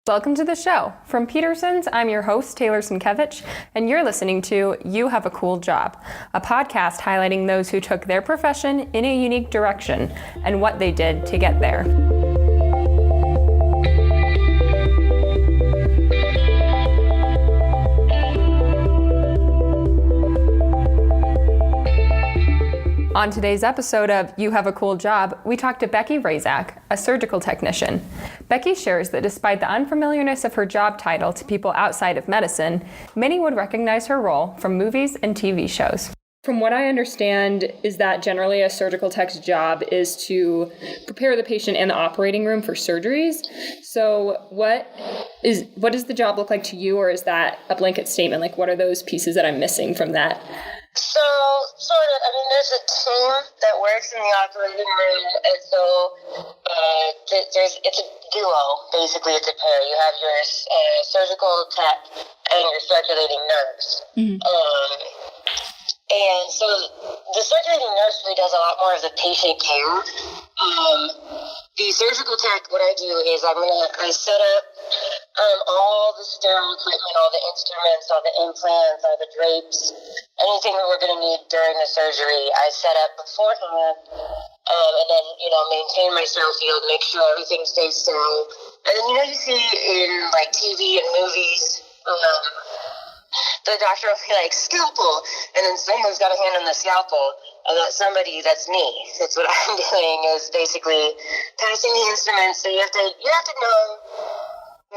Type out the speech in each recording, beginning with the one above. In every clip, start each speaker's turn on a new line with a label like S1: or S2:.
S1: Welcome to the show. From Peterson's, I'm your host, Taylor Sienkiewicz, and you're listening to You Have a Cool Job, a podcast highlighting those who took their profession in a unique direction and what they did to get there. On today's episode of You Have a Cool Job, we talked to Becky Rezac, a surgical technician. Becky shares that despite the unfamiliarness of her job title to people outside of medicine, many would recognize her role from movies and TV shows. From what I understand is that generally a surgical tech's job is to prepare the patient in the operating room for surgeries. So what does the job look like to you, or is that a blanket statement? Like, what are those pieces that I'm missing from that?
S2: So, sort of, there's a team that works in the operating room, and so it's a duo, basically. It's a pair. You have your surgical tech and your circulating nurse. Mm-hmm. And so the circulating nurse really does a lot more of the patient care. The surgical tech, what I do is I set up all the sterile equipment, all the instruments, all the implants, all the drapes, anything that we're going to need during the surgery, I set up beforehand, and then, maintain my sterile field, make sure everything stays sterile. And then, you see in, TV and movies, the doctor will be like, scalpel, and then someone's got a hand on the scalpel, and that's me. That's what I'm doing, is basically passing the instruments. So you have to know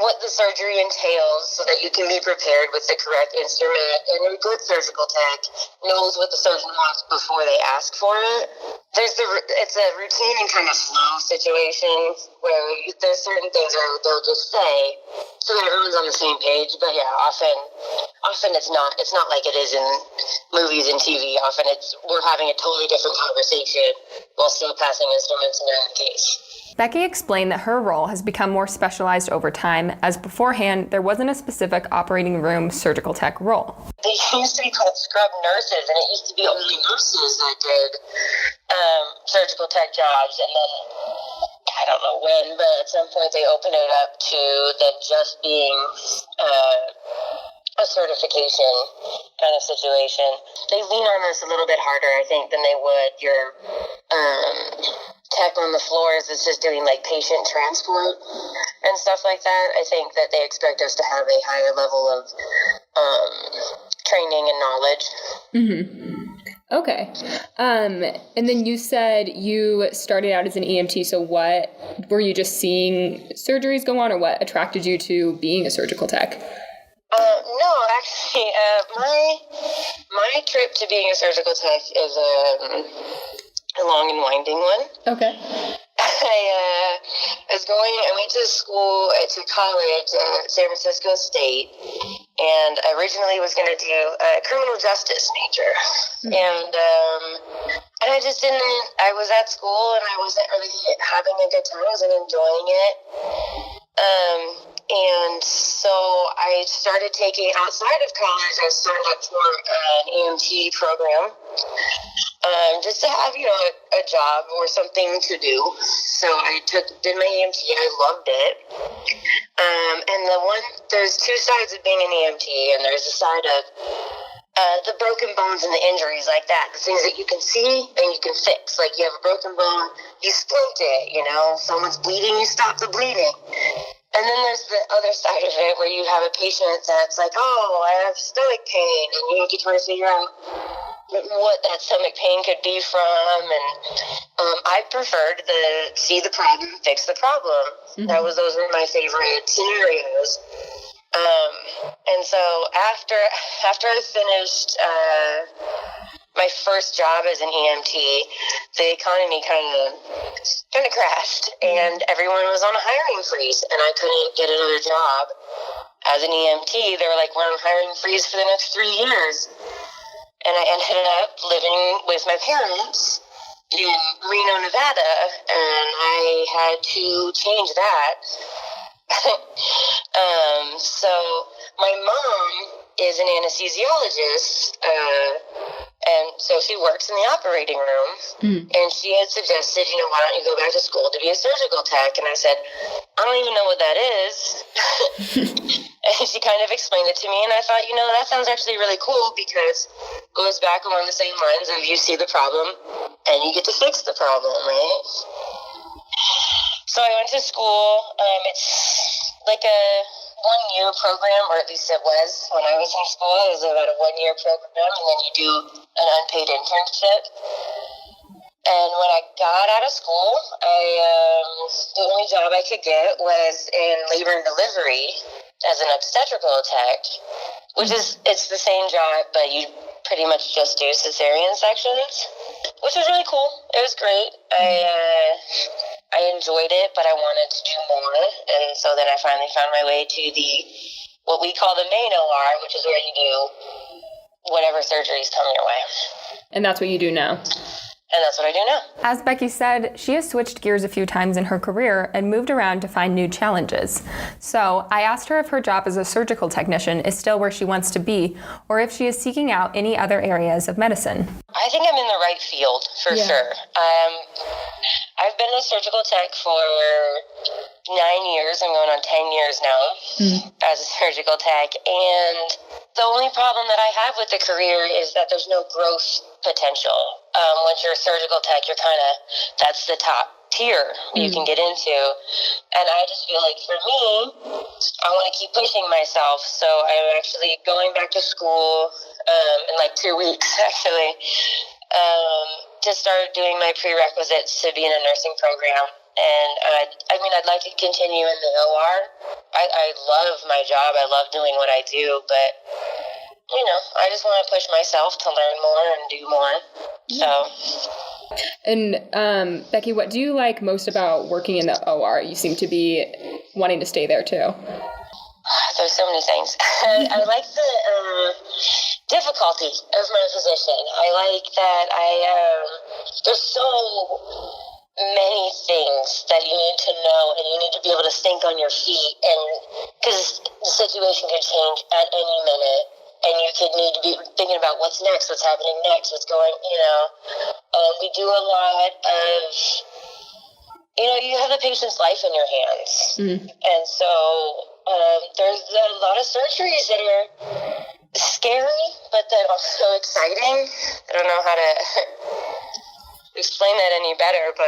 S2: what the surgery entails so that you can be prepared with the correct instrument. And a good surgical tech knows what the surgeon wants before they ask for it. It's a routine and kind of flow situation where there's certain things that they'll just say so that everyone's on the same page. But yeah, often it's not like it is in movies and TV. Often we're having a totally different conversation while still passing instruments in their case.
S1: Becky explained that her role has become more specialized over time, as beforehand there wasn't a specific operating room surgical tech role.
S2: They used to be called scrub nurses, and it used to be only nurses that did surgical tech jobs, and then I don't know when, but at some point they opened it up to then just being a certification kind of situation. They lean on us a little bit harder, I think, than they would your tech on the floors that's just doing patient transport and stuff like that. I think that they expect us to have a higher level of training and knowledge.
S1: Mm-hmm. Okay. And then you said you started out as an EMT, so what, were you just seeing surgeries go on, or what attracted you to being a surgical tech?
S2: No, actually, my trip to being a surgical tech is a long and winding one.
S1: Okay.
S2: I went to college at San Francisco State, and I originally was going to do a criminal justice major. Mm-hmm. And I just didn't, I was at school and I wasn't really having a good time. I wasn't enjoying it. And so I started taking, outside of college, I signed up for an EMT program, just to have, a job or something to do. So I did my EMT. I loved it. And there's two sides of being an EMT, and there's the side of the broken bones and the injuries like that, the things that you can see and you can fix. Like, you have a broken bone, you splint it, someone's bleeding, you stop the bleeding. And then there's the other side of it where you have a patient that's like, I have stomach pain, and you can try to figure out what that stomach pain could be from. And I preferred see the problem, fix the problem. Mm-hmm. Those were my favorite scenarios. And so after I finished my first job as an EMT, the economy kind of crashed, and everyone was on a hiring freeze, and I couldn't get another job as an EMT. They were like, we're on a hiring freeze for the next 3 years. And I ended up living with my parents in Reno, Nevada, and I had to change that. So my mom is an anesthesiologist, and so she works in the operating room, and she had suggested, why don't you go back to school to be a surgical tech? And I said, I don't even know what that is. And she kind of explained it to me, and I thought, that sounds actually really cool because it goes back along the same lines of you see the problem and you get to fix the problem, right? So I went to school. It's like a 1-year program, or at least it was when I was in school. It was about a 1-year program, and then you do an unpaid internship. And when I got out of school, the only job I could get was in labor and delivery as an obstetrical tech, it's the same job, but you pretty much just do cesarean sections, which was really cool. It was great. I enjoyed it, but I wanted to do more, and so then I finally found my way to what we call the main OR, which is where you do whatever surgeries come your way.
S1: And that's what you do now?
S2: And that's what I do now.
S1: As Becky said, she has switched gears a few times in her career and moved around to find new challenges. So I asked her if her job as a surgical technician is still where she wants to be, or if she is seeking out any other areas of medicine.
S2: I think I'm in the right field, for sure. I've been a surgical tech for 9 years. I'm going on 10 years now as a surgical tech. And the only problem that I have with the career is that there's no growth potential. Once you're a surgical tech, that's the top tier you can get into. And I just feel like for me, I want to keep pushing myself. So I'm actually going back to school in like 2 weeks, actually, to start doing my prerequisites to be in a nursing program. And I'd like to continue in the OR. I love my job. I love doing what I do, but I just want to push myself to learn more and do more. So.
S1: And Becky, what do you like most about working in the OR? You seem to be wanting to stay there too.
S2: There's so many things. I like the difficulty of my position. I like that there's so many things that you need to know, and you need to be able to think on your feet, and because the situation could change at any minute. And you could need to be thinking about what's next, what's happening next, what's going, we do a lot of, you have the patient's life in your hands. And so there's a lot of surgeries that are scary, but then also exciting. I don't know how to explain that any better, but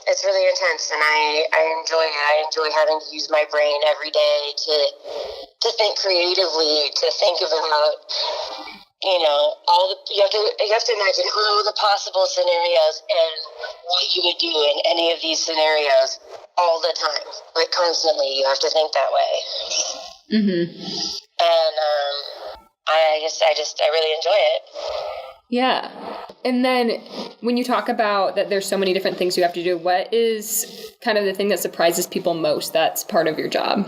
S2: it's really intense, and I enjoy it. I enjoy having to use my brain every day to think creatively, to think about, you have to imagine all the possible scenarios and what you would do in any of these scenarios all the time. Like constantly, you have to think that way. And I really enjoy it.
S1: Yeah. And then when you talk about that there's so many different things you have to do, what is kind of the thing that surprises people most that's part of your job?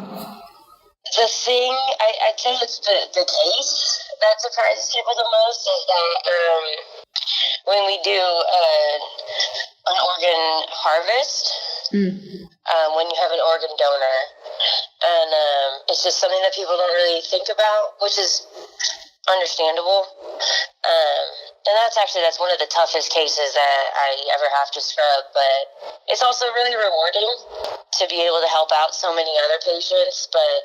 S2: The thing, I'd say it's the case that surprises people the most is that when we do an organ harvest, when you have an organ donor, and it's just something that people don't really think about, which is understandable. And that's one of the toughest cases that I ever have to scrub, but it's also really rewarding to be able to help out so many other patients. But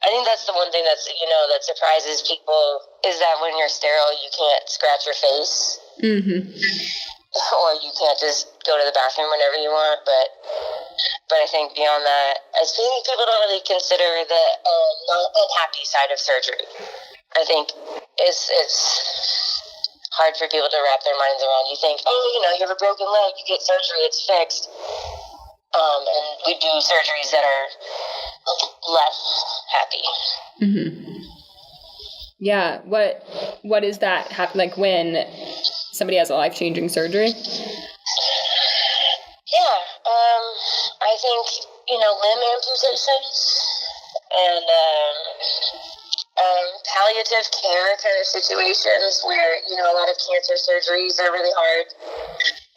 S2: I think that's the one thing that's, that surprises people is that when you're sterile, you can't scratch your face. Or you can't just go to the bathroom whenever you want. But I think beyond that, I think people don't really consider the unhappy side of surgery. I think it's hard for people to wrap their minds around. You think, you have a broken leg, you get surgery, it's fixed. And we do surgeries that are less happy.
S1: Yeah. What is that happen like when somebody has a life-changing surgery?
S2: Yeah. I think, limb amputations and palliative care kind of situations where, a lot of cancer surgeries are really hard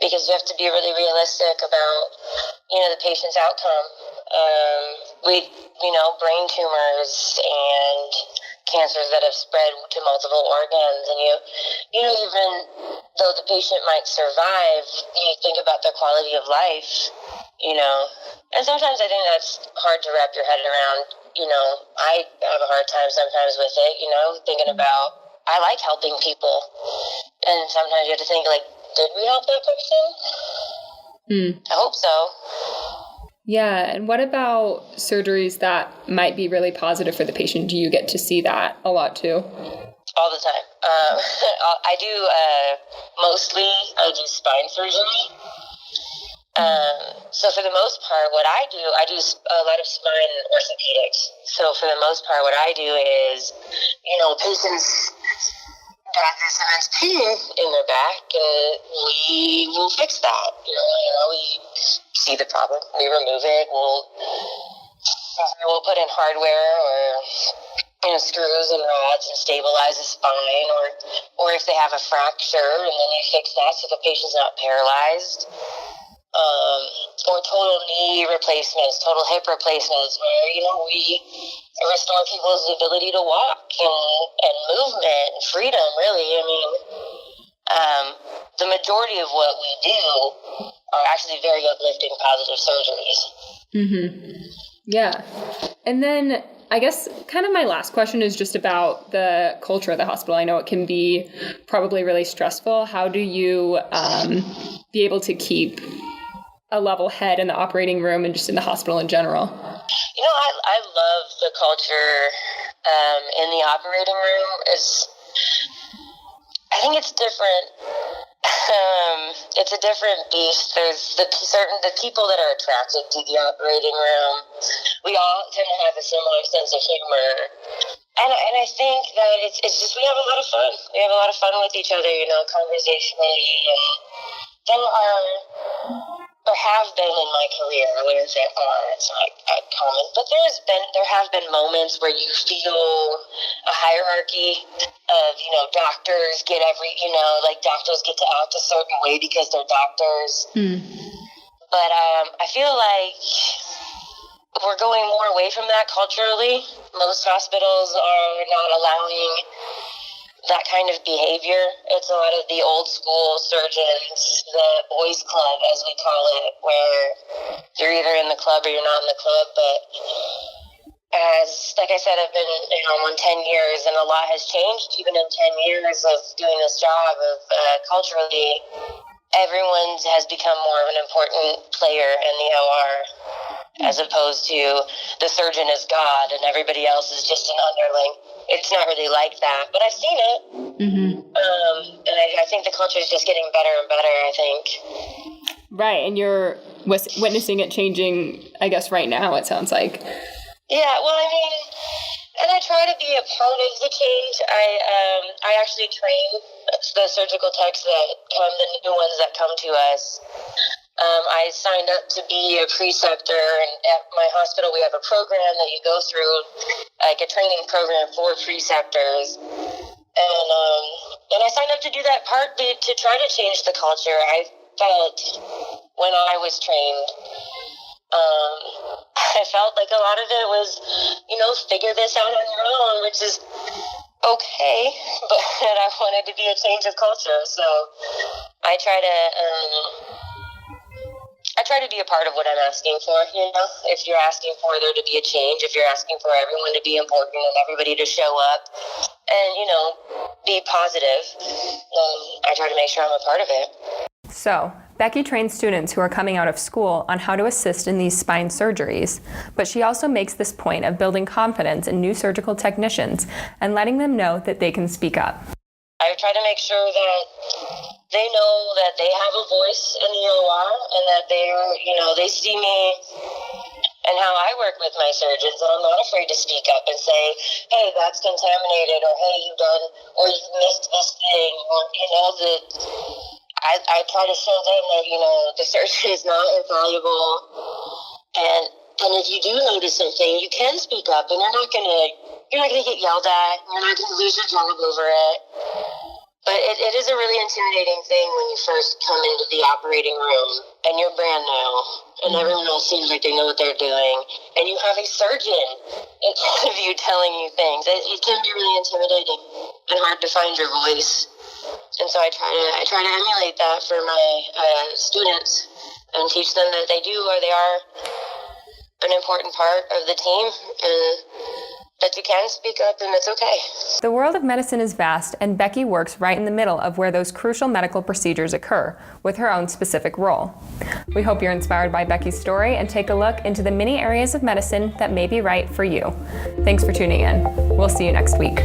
S2: because you have to be really realistic about, the patient's outcome. Brain tumors and cancers that have spread to multiple organs, and even though the patient might survive, you think about their quality of life, and sometimes I think that's hard to wrap your head around I have a hard time sometimes with it, thinking about, I like helping people. And sometimes you have to think, like, did we help that person? I hope so.
S1: Yeah, and what about surgeries that might be really positive for the patient? Do you get to see that a lot too?
S2: All the time. I do, mostly, I do spine surgery. So for the most part, what I do a lot of spine orthopedics. So for the most part, what I do is, patients got this immense pain in their back, and we will fix that. We see the problem, we remove it, we'll put in hardware or screws and rods and stabilize the spine, or if they have a fracture, and then you fix that so the patient's not paralyzed. Or total knee replacements, total hip replacements, where, we restore people's ability to walk and movement and freedom, really. I mean, the majority of what we do are actually very uplifting, positive surgeries.
S1: Mm-hmm. Yeah. And then I guess kind of my last question is just about the culture of the hospital. I know it can be probably really stressful. How do you be able to keep a level head in the operating room and just in the hospital in general?
S2: I love the culture in the operating room. I think it's different. It's a different beast. There's the people that are attracted to the operating room. We all tend to have a similar sense of humor. And I think that it's just, we have a lot of fun. We have a lot of fun with each other, conversationally. And there have been in my career, I wouldn't say it's not common, but there have been moments where you feel a hierarchy of, doctors get doctors get to act a certain way because they're doctors. But I feel like we're going more away from that culturally. Most hospitals are not allowing that kind of behavior. It's a lot of the old school surgeons, the boys club, as we call it, where you're either in the club or you're not in the club. But like I said, I've been on 10 years, and a lot has changed even in 10 years of doing this job. Culturally, everyone has become more of an important player in the OR, as opposed to the surgeon is God and everybody else is just an underling. It's not really like that, but I've seen it. And I think the culture is just getting better and better, I think.
S1: Right, and you're witnessing it changing, I guess, right now, it sounds like.
S2: Yeah, well, I mean, and I try to be a part of the change. I actually train the surgical techs the new ones that come to us. I signed up to be a preceptor, and at my hospital we have a program that you go through, like a training program for preceptors. And I signed up to do that partly to try to change the culture. I felt when I was trained, I felt like a lot of it was, figure this out on your own, which is okay, but I wanted to be a change of culture. So I try to be a part of what I'm asking for, If you're asking for there to be a change, if you're asking for everyone to be important and everybody to show up and, be positive, I try to make sure I'm a part of it.
S1: So, Becky trains students who are coming out of school on how to assist in these spine surgeries, but she also makes this point of building confidence in new surgical technicians and letting them know that they can speak up.
S2: I try to make sure that they know that they have a voice in the OR and that they see me and how I work with my surgeons, and I'm not afraid to speak up and say, hey, that's contaminated, or hey, you've missed this thing, or, that I try to show them that, the surgery is not invaluable, and if you do notice something, you can speak up, and you're not gonna get yelled at, you're not gonna lose your job over it. But it is a really intimidating thing when you first come into the operating room and you're brand new and everyone else seems like they know what they're doing, and you have a surgeon in front of you telling you things. It can be really intimidating and hard to find your voice. And so I try to emulate that for my students and teach them that they are an important part of the team, and that you can speak up, and it's okay.
S1: The world of medicine is vast, and Becky works right in the middle of where those crucial medical procedures occur, with her own specific role. We hope you're inspired by Becky's story and take a look into the many areas of medicine that may be right for you. Thanks for tuning in. We'll see you next week.